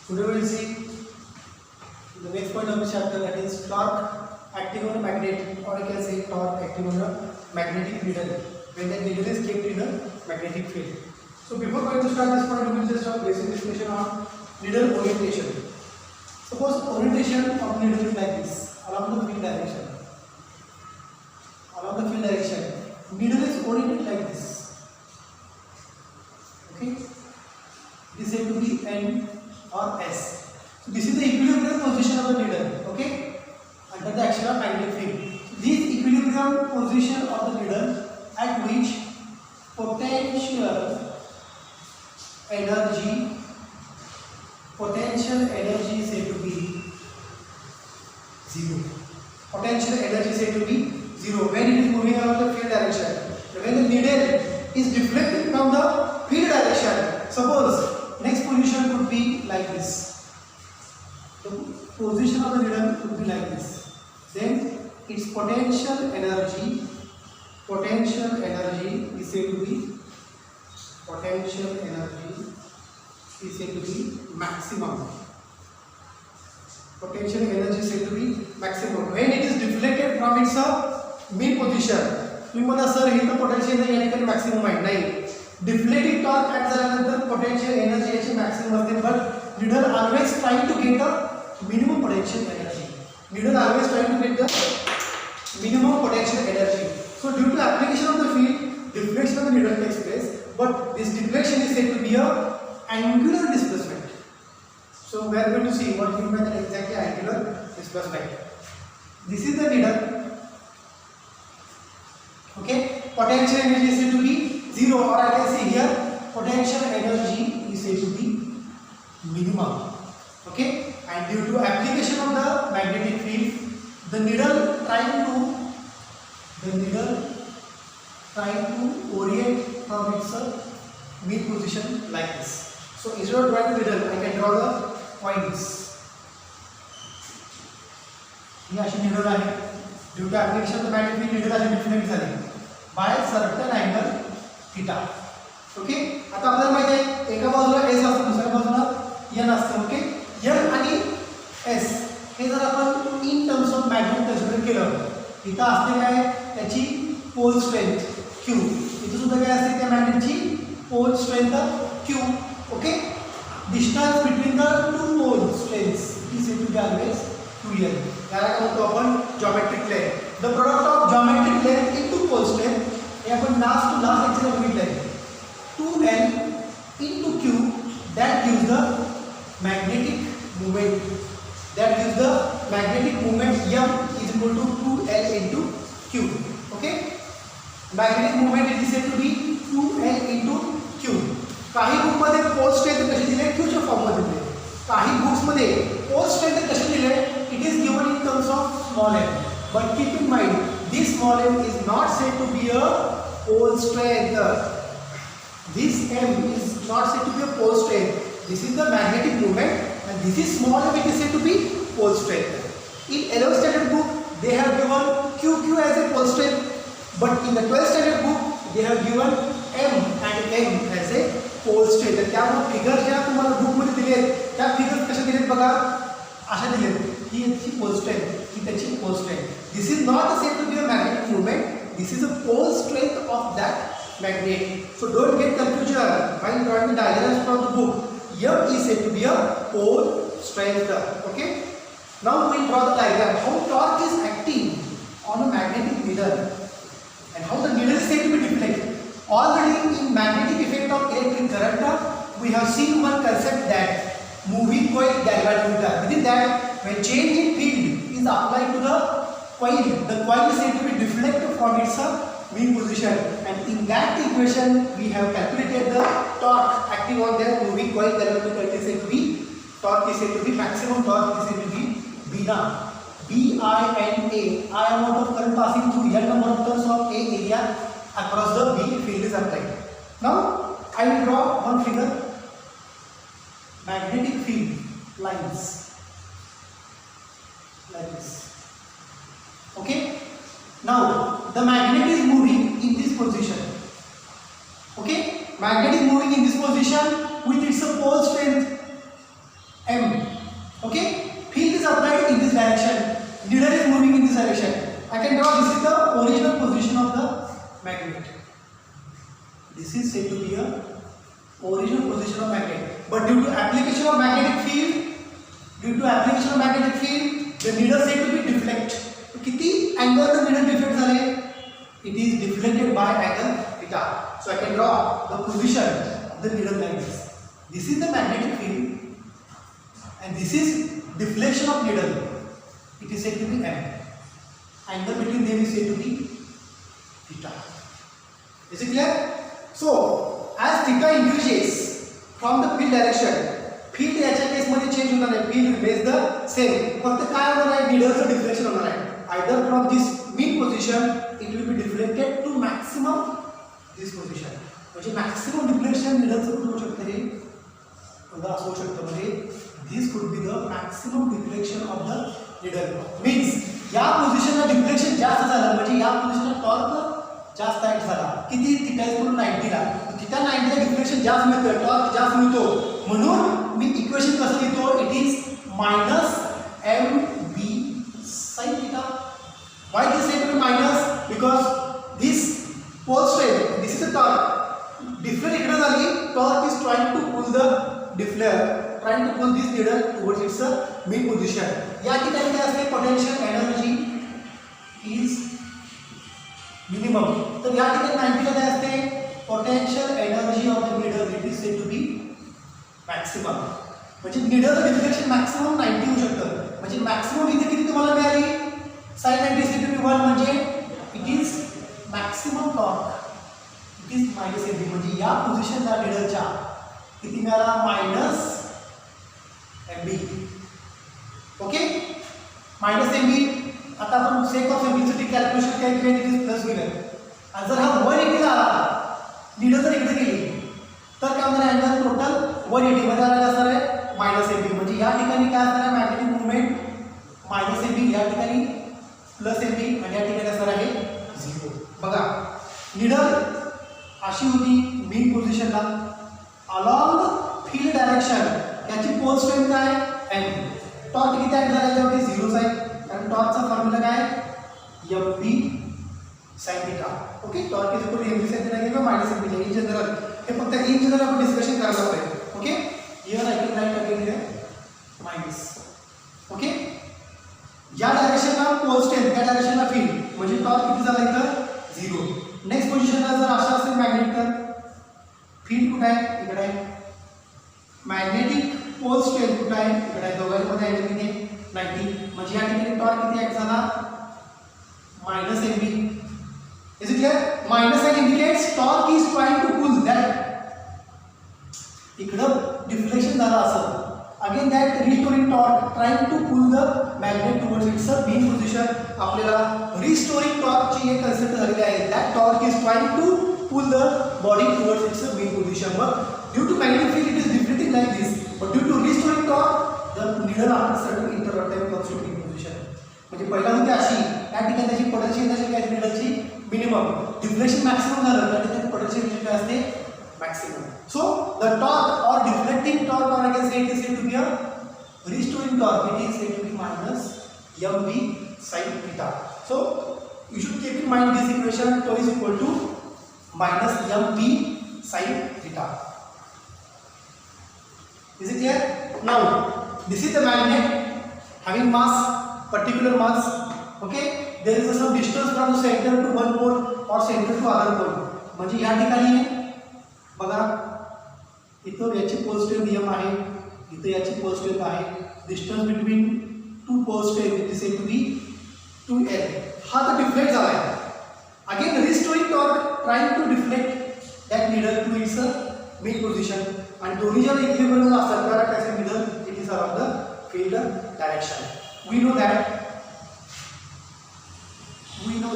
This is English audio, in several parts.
Today we will see the next point of the chapter, that is torque acting on a magnet, or you can say torque acting on a magnetic needle when the needle is kept in a magnetic field. So before going to start this point, we will just have basic definition on needle orientation. Suppose orientation of needle is like this, along the field direction. Along the field direction, needle is oriented like this. Okay, this is said to be N or S. So this is the equilibrium position of the needle. Okay, under the action of magnetic field. So this equilibrium position of the needle at which potential energy is said to be zero. Potential energy is said to be zero when it is moving along the field direction. When the needle is deflected from the field direction, suppose next position could be like this. The position of the needle could be like this. Then its potential energy is said to be maximum. Potential energy is said to be maximum when it is deflected from its mean position. तुम्ही म्हणा sir हे तर potential नाही याने maximum आहे, नाही. Deflating torque act झाल्यानंतर potential energy याची maximum असते, but needle always trying to get a minimum potential energy. Needle always trying to get the minimum potential energy. So due to application of the field, deflection of the needle takes place, but this deflection is said to be a angular displacement. So we are going to see what we mean by that exactly angular displacement. This is the needle. Okay, potential energy is said to be zero, or I can say here potential energy is said to be minimum. Okay, and due to application of the magnetic field, the needle trying to orient from its mean position like this. So instead of drawing the needle, I can draw the points. ही अशी needle आहे. Due to application of the magnetic field, needle अशी deflect झाली by certain angle theta. Okay, आता आपल्याला माहिती आहे एका बाजूला S असतो, दुसऱ्या बाजूला N असते. ओके, N आणि S हे जर आपण इन टर्म्स ऑफ मॅग्नेट कन्सिडर केलं, इथं असते काय त्याची पोल स्ट्रेंथ Q, इथं सुद्धा काय असते त्या मॅग्नेटची pole strength Q. Okay, distance between the two pole strengths is said to be always 2L. याला काय म्हणतो आपण geometric length. The product of geometric length into pole strength हे आपण लास्ट लेक्चरला बघितलंय. 2L into Q, that gives the magnetic moment. That gives the magnetic moment M is equal to 2L into Q. Okay, magnetic moment is said to be 2L into Q. काही book मध्ये पोल strength कशी दिले Q च्या form मध्ये दिले. काही books मध्ये पोल strength कशी दिले, it is given in terms of small m. But keep in mind this small m is not said to be a pole strength. This m is not said to be a pole strength. This is the magnetic moment, and this is small m, it is said to be pole strength. In 11th standard book, they have given QQ as a pole strength, but in the 12th standard book, they have given m and n as a pole strength. तर त्यामुळे figure ज्या तुम्हाला book मध्ये दिले आहेत त्या figure कशा दिलेत बघा, अशा दिलेत. ही याची पोल स्ट्रेंथ, ही त्याची pole strength. This is not said to be a magnetic moment. This is a pole strength of that magnet. So don't get confusion while drawing the diagrams from the book. M is said to be a pole strength. Okay, now we draw the diagram how torque is acting on a magnetic needle and how the needle is said to be deflected. Already in magnetic effect of electric current we have seen one concept, that moving coil galvanometer. Within that, when change in field is applied to the coil is said to be deflected from its mean position, and in that equation we have calculated the torque acting on that moving coil galvanometer. It is said to be torque is said to be maximum torque is said to be BINA. BINA, I amount of current passing through N number of turns of A area across the B field is applied. Now I will draw one figure, magnetic field lines like this. Okay, now the magnet is moving in this position. Okay, magnet is moving in this position with its pole strength M. magnet. This is said to be a original position of magnet. But due to application of magnetic field, the needle said to be deflect. So किती angle the needle deflect झाले? It is deflected by angle theta. So I can draw the position of the needle like this. This is the magnetic field, and this is deflection of needle. It is said to be M. Angle between them is said to be theta. Is it clear? So as theta increases from the field direction, field याच्या case मध्ये change होणार आहे. field remains the same. फक्त काय होणार आहे? needleचं deflection होणार आहे. Either from this mean position it will be deflected to maximum this position. म्हणजे maximum deflection needleचं कुठं होऊ शकतं हे? बघा असं होऊ शकतं. म्हणजे this could be the maximum deflection of the needle. Means या पोझिशनला डिफ्लेक्शन जास्त झालं म्हणजे या पोझिशनला टॉर्क जास्त ऍक्ट झाला. किती? थीटा इज इक्वल टू 90 ला. थीटा 90 ला डिफ्लेक्शन जास्त मिळतं, टॉर्क जास्त मिळतो. म्हणून मी इक्वेशन कसं लिहितो? It is minus mb sin theta. Why this said to be minus? Because this pole strain, this is the torque. Deflect इकडे झाली, torque is trying to pull the trying to pull this needle towards its mean position. या ठिकाणी काय असते? potential energy is minimum. तर या ठिकाणी 90 ला काय असते? potential energy of the needle it is said to be maximum. म्हणजे needle deflection maximum 90 होऊ शकतं. म्हणजे maximum इथे किती तुम्हाला मिळाली? sin 90 is said to be 1. म्हणजे it is maximum torque. It is minus mb. म्हणजे या पोझिशनला needleच्या किती मिळाला? Minus mb. Okay, minus mb. आता आपण सेक ऑफ एम्प्लिसिटी कॅल्क्युलेशन काय केलं? इट इज प्लस गेलं. आणि जर हा 180 ला आला, नीडल जर इकडे गेली तर काय होणार? अँगल टोटल 180 मध्ये आलेला असणार आहे मायनस एमबी. म्हणजे या ठिकाणी काय असणार आहे? मॅग्नेटिक मुवमेंट मायनस एमबी, या ठिकाणी प्लस एमबी, आणि या ठिकाणी असणार आहे 0. बघा नीडल अशी होती मेन पोझिशनला अलॉंग फील्ड डायरेक्शन. याची पोल स्ट्रेंथ काय? एम. टॉर्क किती ऍक्ट झाला? याच्यावरती 0 आहे. कारण टॉर्कचा फॉर्म्युला काय? mb sin theta. Okay, torque is equal to mb sin theta किंवा मायनस mb. इन जनरल हे फक्त इन जनरल आपण डिस्कशन करायला पाहिजे. Okay, here I can write again here minus. Okay, या डायरेक्शनला पोल स्ट्रेंथ, त्या डायरेक्शनला फील्ड, म्हणजे टॉर्क किती झाला इथं? 0. नेक्स्ट पोझिशनला जर अशा असेल मॅग्नेट तर फील्ड कुठे आहे? इकडे आहे. मॅग्नेटिक पोल स्ट्रेंथ कुठे आहे? इकडे आहे. दोघांमध्ये अँगल किती? 90. म्हणजे या ठिकाणी टॉर्क किती ऍक्ट झाला? Minus mb. Is it clear? Minus sign indicates torque is trying to pull that. इकडं डिफ्लेक्शन झालं असं. Again that restoring torque trying to pull the magnet towards its mean position. आपल्याला restoring torque ची एक concept झालेली आहे. That torque is trying to pull the body towards its mean position. But due to magnetic field it is deflecting like this. But due to restoring torque the needle after certain interval time comes to mean position. म्हणजे पहिला होती अशी, या ठिकाणी त्याची potential energy काय? नीडलची minimum. Deflection maximum झालं तर त्याची पोटेन्शियल एनर्जी काय असते? मॅक्सिमम. सो द टॉर्क और डिफ्लेक्टिंग टॉर्क, और I can say it is said to be a restoring torque. It is said to be minus mb sin theta. So you should keep in mind this equation. Tau is equal to minus mb sin theta. Is it clear? Now this is the magnet having mass, particular mass. Okay, there is some distance from the center to one pole or center to other pole. म्हणजे या ठिकाणी बघा इथं याची pole strength m आहे, इथं याची pole strength आहे. Distance between two pole strength it is said to be 2l. हा तर डिफ्लेक्ट झाला आहे. Again restoring torque trying to deflect that needle to its main position. आणि दोन्ही जर इक्विलिब्रियम असतात तर त्याचे needle it is around the field direction. We know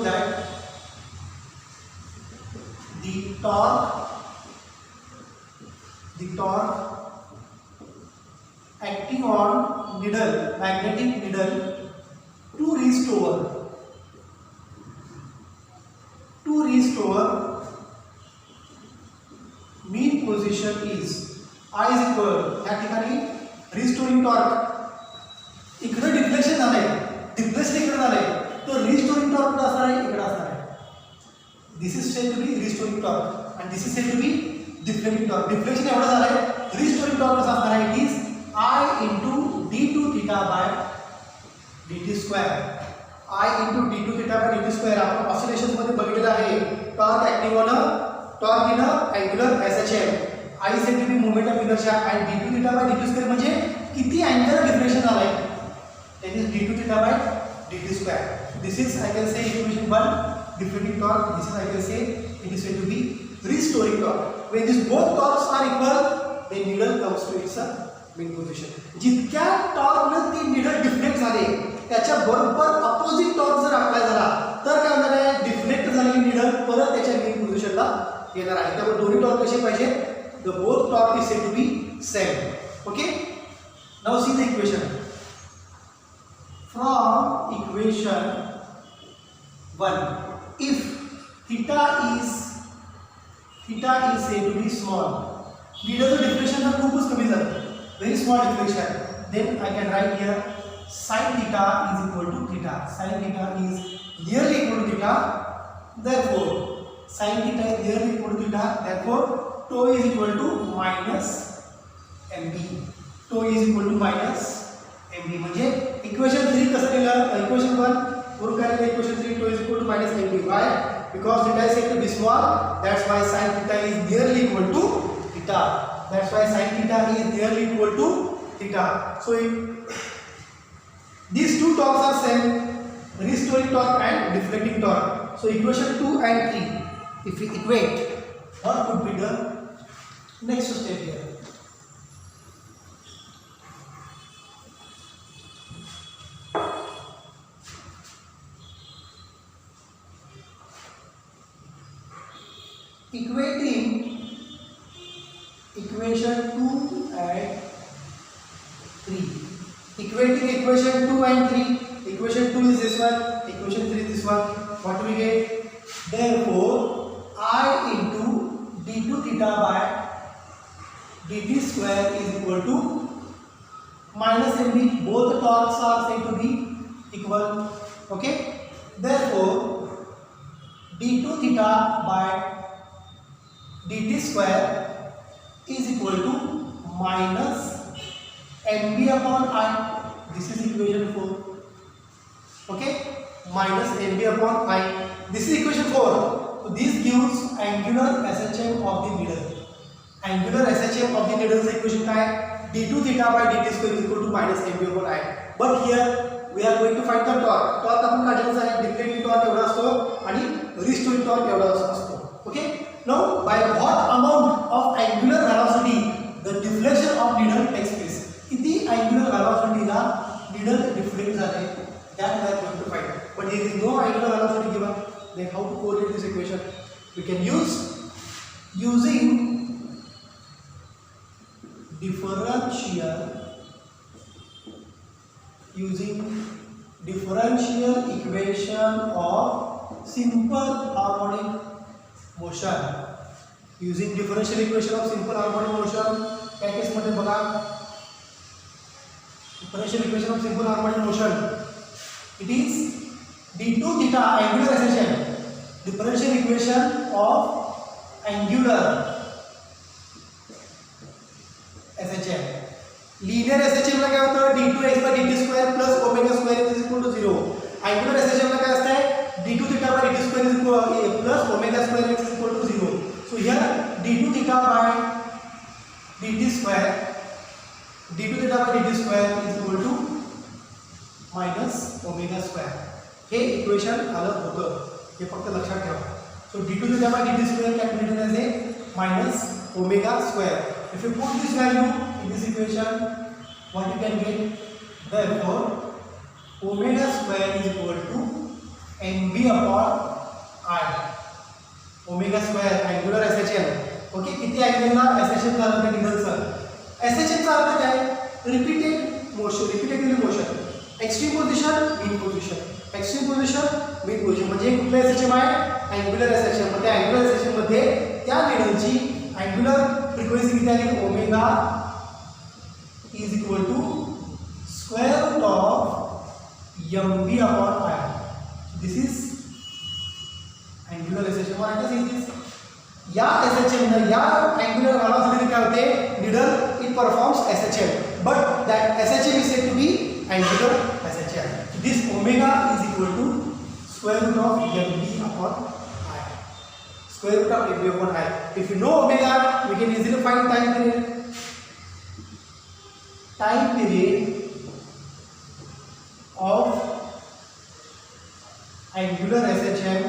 that the torque acting on needle, magnetic needle, to restore mean position is I is equal. या ठिकाणी restoring torque इकडे deflection झालंय, डिफ्लेक्शन इकडे झालंय, तर रिस्टोरिंग टॉर्क कुठे असणार आहे? इकडे असणार आहे. This is said to be restoring torque and this is said to be deflecting torque. Deflection एवढा झाला आहे. Restoring torque कसा असणार आहे? It is I into d2 theta by dt square. I into d2 theta by dt square. आपण oscillations मध्ये बघितलेलं आहे. Torque active on torque in angular SHM. I said to be moment of inertia and d2 theta by dt square म्हणजे किती angular deflection झालाय? That is d2 theta by dt square. This is I can say equation 1 deflecting torque. This is I can say it is said to be restoring torque. When these both torques are equal, the needle comes to its mean position. जितक्या torque ने ती needle deflect झाले त्याच्या बरोबर opposite torque जर apply झाला तर काय होणार आहे? डिफ्लेक्ट झालेली needle परत त्याच्या mean पोझिशनला येणार आहे. त्यामुळे दोन्ही टॉर्क कसे पाहिजे? The both torque is said to be same. Okay? Now see the equation. From equation 1, if theta is said to be small, needle deflection is खूपच कमी झालं, very small deflection, then I can write here sin theta is equal to theta. Sin theta is nearly equal to theta. Therefore, sin theta is nearly equal to theta. Therefore, tau is equal to minus mb. Tau is equal to minus mb. म्हणजे equation 3 कसं लिहिलं? Equation 1 वरून काय लिहिलं? Equation 3 tau is equal to minus mb. Why? Because theta is said to be small. That's why sin theta is nearly equal to theta. That's why sin theta is nearly equal to theta. So these two torques are same, restoring torque and deflecting torque. So equation 2 and 3, if we equate, what would be the next step here? Equating equation 2 and 3. Equating equation 2 and 3. Equation 2 is this one. Equation 3 is this one. What do we get? Therefore, I into d2 theta by dt square is equal to minus mb. Both torques are said to be equal. Okay. Therefore, d2 theta by dt square is equal to minus mb upon I. This is equation 4. Okay, minus mb upon I. This is equation 4. So this gives angular SHM of the needle. Angular SHM of the needle is equation काय? d2 theta by dt square is equal to minus mb upon I. But here we are going to find the torque. Torque आपण काढलेला आहे. Deflecting torque एवढा असतो आणि restoring torque एवढा असतो. Okay. Now, by what amount of angular velocity the deflection of needle takes place? किती angular velocity ला needle deflect झाले? That we are going to find. But there is no angular velocity given. Then how to correlate this equation? We can use using differential equation of simple harmonic motion. Using differential equation of simple harmonic motion, क्या case मध्ये बघा? Differential equation of simple harmonic motion. It is d2 theta angular SHM. Differential equation of angular SHM. Linear SHM ला काय होतं? d2x by dt square plus omega square is equal to 0. Angular SHM ला काय असतं? d2 theta by dt square is equal plus omega square is equal to 0. So here d2 theta by dt square is equal to minus omega square. हे equation आलं होतं, हे फक्त लक्षात ठेवा. So d2 theta by dt square calculated as a minus omega square. If you put this value in this equation, what you can get? Therefore, omega square is equal to mb upon I. Omega square angular SHM. Okay, किती अँगलला SHM झालं त्या निडलचं? SHM चा अर्थ काय? Repeated motion, repeatedly motion. Extreme position, mean position. Extreme position, mean position म्हणजे कुठलं SHM आहे? Angular SHM. मध्ये अँग्युलर SHM मध्ये त्या निडलची अँग्युलर फ्रिक्वेन्सी किती आहे? Omega is equal to square root of mb upon I. This is angular angular SHM or let us see this. या SHM या angular velocity काय होते needle it performs SHM, but that SHM is said to be angular SHM. So this omega is equal to square root of mb upon I. Square root of mb upon I. If you know omega, we can easily find time period. Time period of angular SHM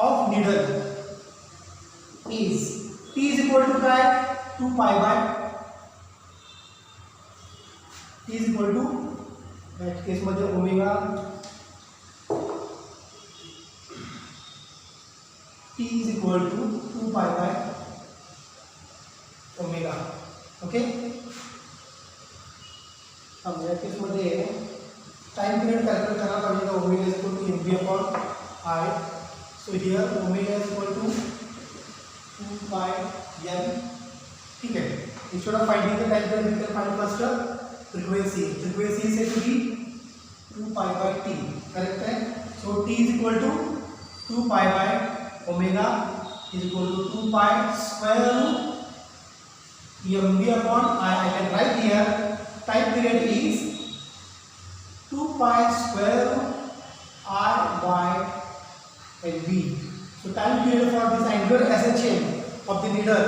of needle is t is equal to 2 pi by t is equal to that case मध्ये omega t is equal to 2 pi by omega. Okay, अब या case मध्ये time period calculate करायला पाहिजे का omega is equal to mb upon I. So here omega is equal to 2 pi n. ठीक है, instead of finding the time period we can find first frequency. Frequency is said to be 2 pi by t. Correct है? So t is equal to 2 pi by omega is equal to 2 pi square root mb upon I. I can write here time period is 2 pi square root I by mb. So time period for this angular SHM of the needle,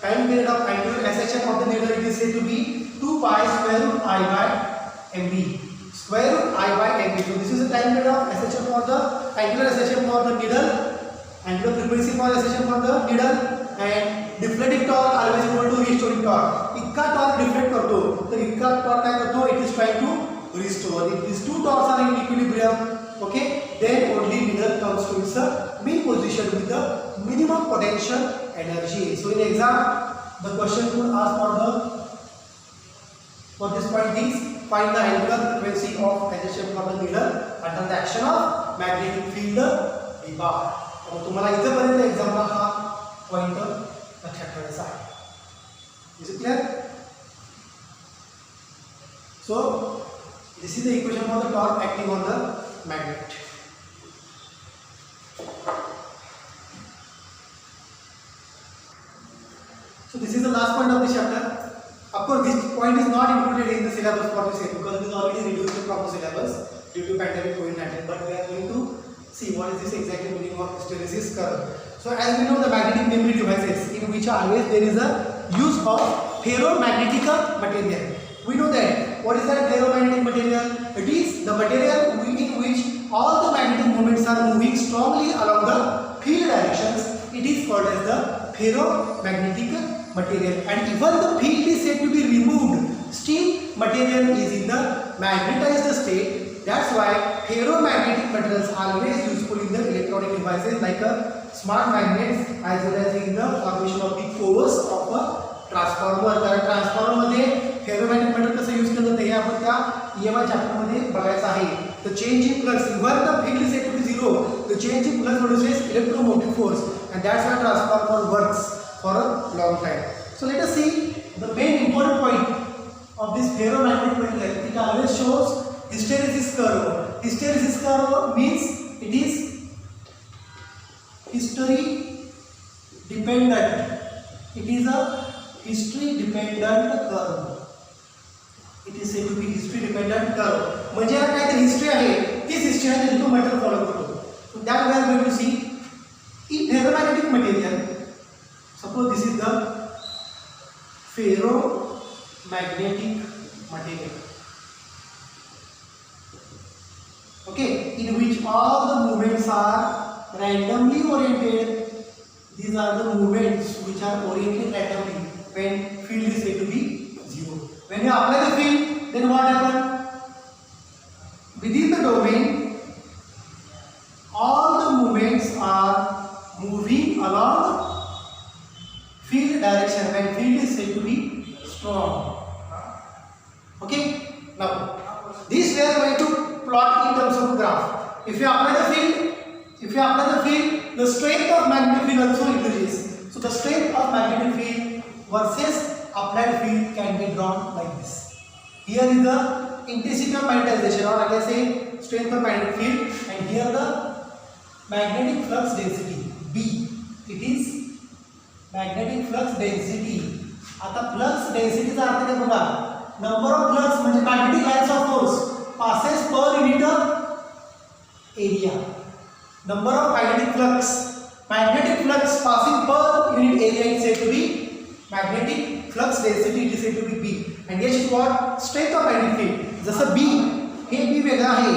time period of angular SHM of the needle, it is said to be 2 pi square root I by mb. Square root I by mb. So this is the time period of SHM for the angular SHM for the needle, angular frequency for SHM for the needle, and deflecting torque always equal to restoring torque. इतका torque deflect करतो तर इतका torque काय करतो, it is trying to restore. If these two torques are in equilibrium, okay, then only needle comes to its mean position with the minimum potential energy. So in exam the question could ask for this point is find the angular frequency of SHM for the needle under the action of magnetic field B bar. और तुम्हाला इथे पर्यंत exam ला हा point लक्षात ठेवायचा आहे. Is it clear? So this is the equation for the torque acting on the magnet. So this is the last point of the chapter. Of course, this point is not included in the syllabus for this year because it is already reduced from the syllabus due to pandemic COVID-19. But we are going to see what is this exactly meaning of hysteresis curve. So as we know, the magnetic memory devices in which always there is a use of ferromagnetic material. We know that. What is that ferromagnetic material? It is the material in which all the magnetic moments are moving strongly along the field directions. It is called as the ferromagnetic material, and even the field is said to be removed, still material is in the magnetized state. That's why ferromagnetic materials are always useful in the electronic devices like smart magnets as well as in the formation of the cores of a transformer. कारण transformer मध्ये ferromagnetic material कसं use केलं ते आपण त्या EMI chapter मध्ये बघायचं आहे. The change in flux, even the field is set to be zero, the change in flux produces electromotive force, and that's why transformer works for a long time. So let us see the main important point of this ferromagnetic material. It always shows hysteresis curve. Hysteresis curve means it is history dependent. It is a history dependent curve. It is said to be history dependent curve. म्हणजे यात काय history आहे तीच history आहे जो matter follow करतो. So that we are going to see in ferromagnetic material. Suppose this is the ferromagnetic material, okay, in which all the movements are randomly oriented. These are the movements which are oriented randomly when field is said to be zero. When you apply the field, then what happens? Within the domain, all the movements are moving along field direction when field is said to be strong. Okay. Now, this we are going to plot in terms of graph. If you apply the field, the strength of magnetic field also increases. So the strength of magnetic field versus applied field can be drawn like this. Here is the intensity of magnetization, or I can say strength of magnetic field, and here the magnetic flux density B, it is magnetic flux density. आता flux डेन्सिटीचा अर्थ काय बघा, number of flux म्हणजे magnetic lines of force passes per unit area. Number of magnetic flux passing per unit area is said to be magnetic flux density, it is said to be B. and yes what strength of magnetic field. जसं B हे B वेगळं आहे,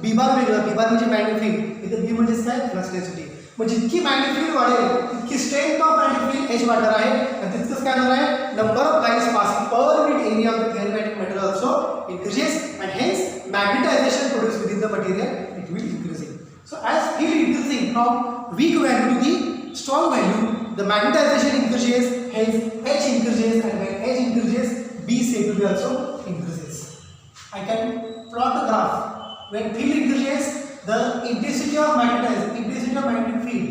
B बार वेगळं, B बार म्हणजे magnetic field, इथे B म्हणजे काय flux density. मग जितकी magnetic field वाढेल तितकी strength of magnetic field H वाढणार आहे आणि तितकंच काय होणार आहे, number of lines passing per unit area of the ferromagnetic material also increases and hence magnetization produced within the material it will increasing. So as field increasing from weak value to the strong value, the magnetization increases, hence H increases, and when H increases B is said to be also increases. I can plot a graph. When field increases, the intensity of magnetic field,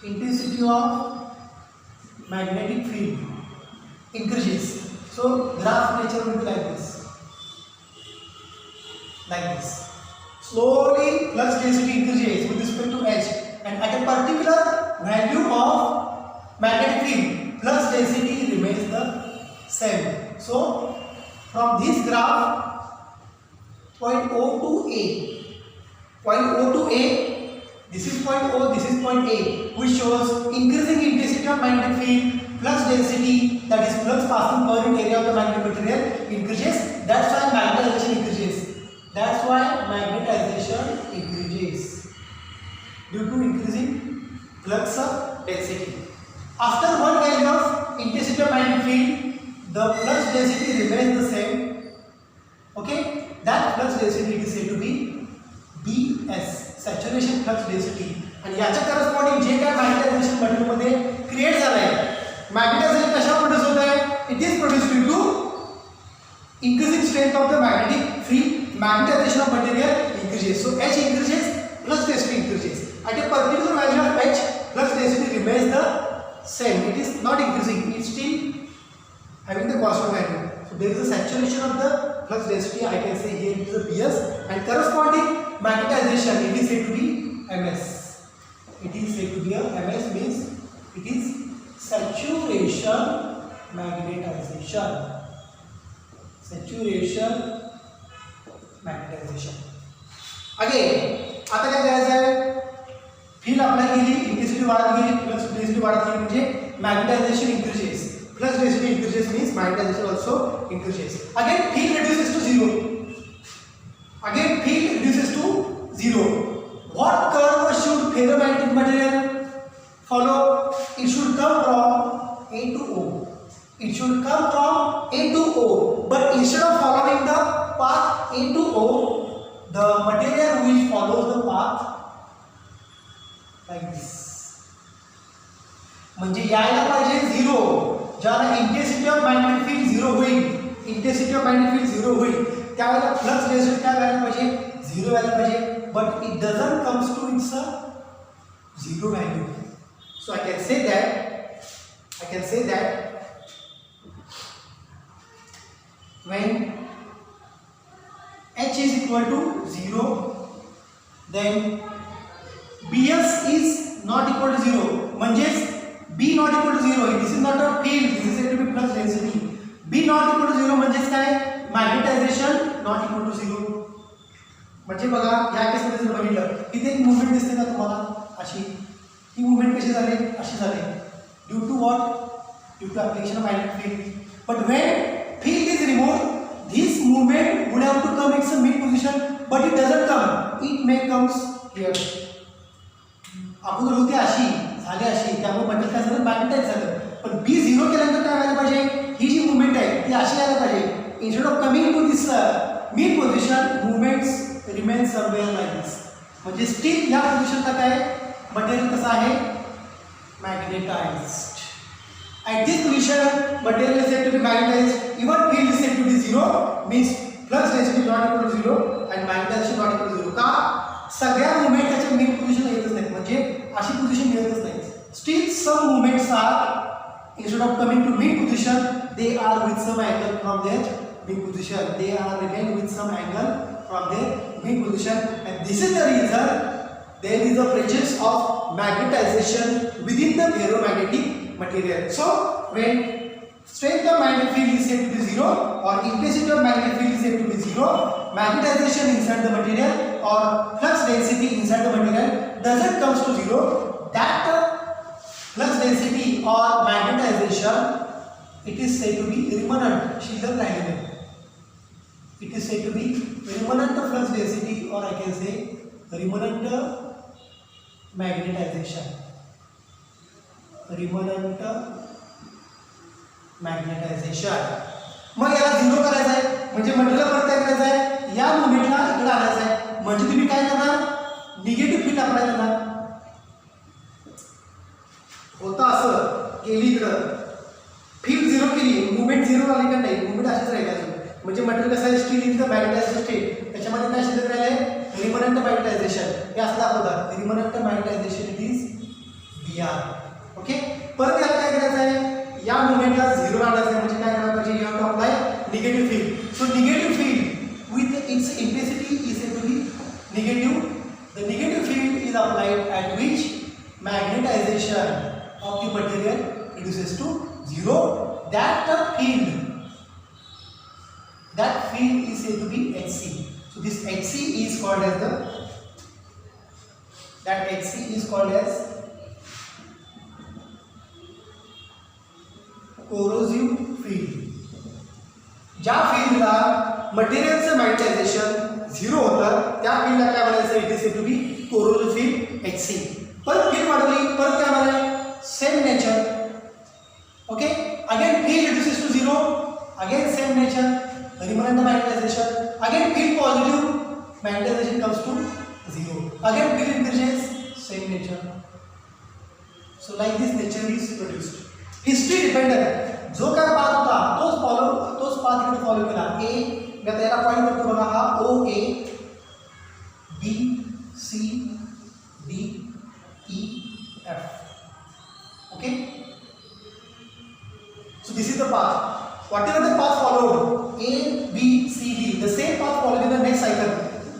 intensity of magnetic field increases. So graph nature will be like this. Slowly flux density increases with respect to H, and at a particular value of magnetic field, flux density remains the same. So from this graph, point O to A, this is point O, this is point A, which shows increasing intensity of magnetic field, flux density, that is flux passing per unit area of the magnetic material increases. That's why magnetization increases. Due to increasing flux of density. After one value of intensity of magnetic field, the flux density remains the same. Okay, that flux density is said to be BS, saturation flux density. आणि याच्या corresponding जे काय magnetization material मध्ये create झालंय, magnetization कशावर produce होत आहे, it is produced due to increasing strength of the magnetic field. Magnetization of material increases, so H increases, flux density increases. At a particular value of H, flux density remains the same, it is not increasing, it is still having the constant value. So there is a saturation of the flux density, I can say here it is a BS, and corresponding magnetization it is said to be MS. It is said to be a MS, means it is saturation magnetization. Saturation magnetization. Again, आता काय करायचं आहे, field apply केली, intensity वाढत गेली, flux density वाढत गेली, म्हणजे magnetisation increases. Flux density increases means magnetization also increases. Again, field reduces to zero. Again, field reduces to zero. What curve should ferromagnetic material follow? It should come from A to O. It should come from A to O, but instead of following the path A to O, the material which follows the path like this. म्हणजे यायला पाहिजे zero, ज्याला intensity of magnetic field zero होईल, intensity of magnetic field zero होईल, त्यावेळेला flux density काय व्हायला पाहिजे, झिरो व्हायला पाहिजे, but it doesn't comes to its a zero value. So I can say that when H is equal to 0, then BS is not equal to 0. म्हणजेच B not equal to 0. This is not a field. This is said to be flux density. B not equal to 0 म्हणजेच काय? Magnetization not equal to 0. म्हणजे बघा या केसमध्ये जर बघितलं इथे एक मूवमेंट दिसते का तुम्हाला, अशी ही मूवमेंट कशी झाली, अशी झाली, due to what, due to application of magnetic field. But when field is removed, this movement would have to come in some mid position, but it doesn't come, it may comes here. अगोदर होती अशी, झाली अशी, त्यामुळे material काय झालं, magnetise झालं. पण B झिरो केल्यानंतर काय व्हायला पाहिजे, ही जी मुवमेंट आहे ती अशी यायला पाहिजे. Instead of coming to this mid position, movements remain somewhere like this. म्हणजे स्टिल या पोझिशनला काय मटेरियल कसं आहे, magnetized. At this position, material is said to be magnetized. Even field is said to be zero, means flux density not equal to zero and magnetization not equal to zero. का सगळ्या movement त्याच्या main position येतच नाही, म्हणजे अशी position मिळतच नाही. Still some movements are instead of coming to mid position, they are with some angle from their mid position. They are remain with some angle from their mean position, and this is the reason there is a presence of magnetization within the ferromagnetic material. So when strength of magnetic field is said to be 0 or intensity of magnetic field is said to be 0, magnetization inside the material or flux density inside the material doesn't comes to 0. That flux density or magnetization, it is said to be remanent. Schiller triangle. It is said to be remanent flux density, or I can say remanent magnetization. Remanent magnetization. मग याला 0 करायचं आहे म्हणजे material परत काय करायचं आहे, या मोमेंटला इकडे आणायचं आहे. म्हणजे तुम्ही काय करणार, निगेटिव्ह फील्ड अप्लाय करणार. होतं असं केली इकडं फील्ड 0 केली, मुवमेंट 0 आली का नाही, मुवमेंट अशीच राहिली अजून. म्हणजे मटेरियल कसं आहे, steel in the magnetised state, त्याच्यामध्ये काय शिल्लक राहिले, रिमनंट मॅग्नेटायझेशन. हे असं दाखवतात, remnant magnetisation it is BR. Okay, परत याला काय करायचं आहे, या मोमेंटला 0 आणायचं आहे. म्हणजे काय करायला पाहिजे, you have to apply negative field. So negative field with its intensity is said to be negative. The negative field is applied at which magnetization of the material reduces to 0. That field is said to be HC. So this HC is called as corrosive field. ज्या फील्डला मटेरियलचं magnetisation 0 होतं त्या फील्डला काय म्हणायचं, it is said to be corrosive field HC. परत field वाढवली, परत काय म्हणाले, same nature. Okay, again field reduces to 0, again same nature, remnant magnetisation, again field positive, magnetisation comes to 0, again field increases, same nature. So like this nature is produced. History dependent, जो काय path होता तोच path इकडे follow केला. ए, मी आता याला point करतो बघा, हा OA B C D E F. Okay, so this is the path. Whatever the path followed, A B C D, the same path followed in the next cycle,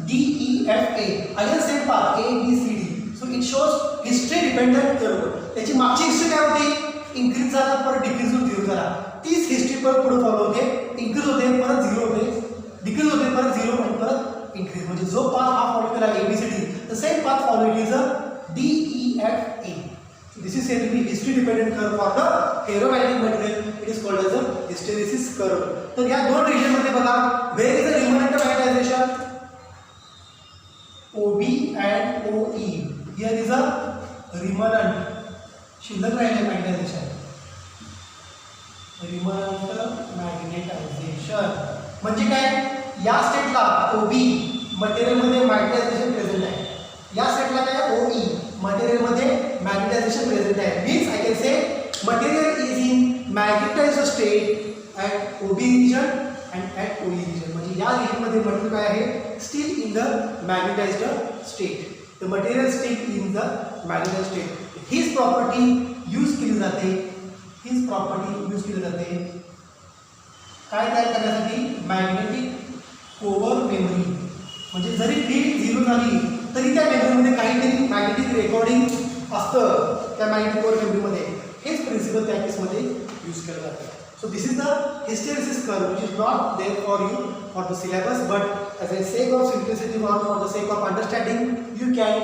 D E F A, again same path A B C D. So it shows history dependent curve. त्याची मागची history काय होती, increase झाला परत decrease होऊन 0 झाला. तीच history परत पुढे फॉलो होते, इंक्रीज होते परत 0 होते, डिक्रीज होते परत 0 आणि परत इंक्रीज. म्हणजे जो पाथ हा फॉलो केला ABCD, the same path follow it is a DEFA. So this is said to be history dependent curve for the ferromagnetic material. It is called as a hysteresis curve. तर या दोन region मध्ये बघा, where is the remanent magnetization, OB and OE. Here is a remanent, शिल्लक राहिले magnetisation, रिमनंट magnetisation. म्हणजे काय, या स्टेटला OB मटेरियल मध्ये मॅग्नेटायझेशन प्रेझेंट आहे, या स्टेटला काय OE मटेरियल मध्ये मॅग्नेटायझेशन प्रेझेंट आहे. Means I can say material is in magnetised state at OB region and at OE region. म्हणजे या रिजन मध्ये मटेरियल काय आहे, steel in the magnetised state. The material steel in the magnetised state. हीच property use केली जाते, काय तयार करण्यासाठी, मॅग्नेटिक कोअर मेमरी. म्हणजे जरी फील्ड 0 झाली तरी त्या मेमरीमध्ये काहीतरी मॅग्नेटिक रेकॉर्डिंग असतं त्या मॅग्नेटिक कोअर मेमरीमध्ये. हेच प्रिन्सिपल त्या केसमध्ये यूज केलं जातं. So this is the hysteresis curve which is not there for you for the syllabus, but as a sake of simplicity or for the sake of understanding you can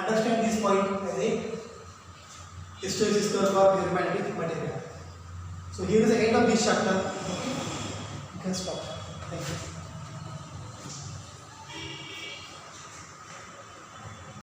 understand this point as a hysteresis curve for ferromagnetic material. So here is the end of this chapter. You can stop. Thank you.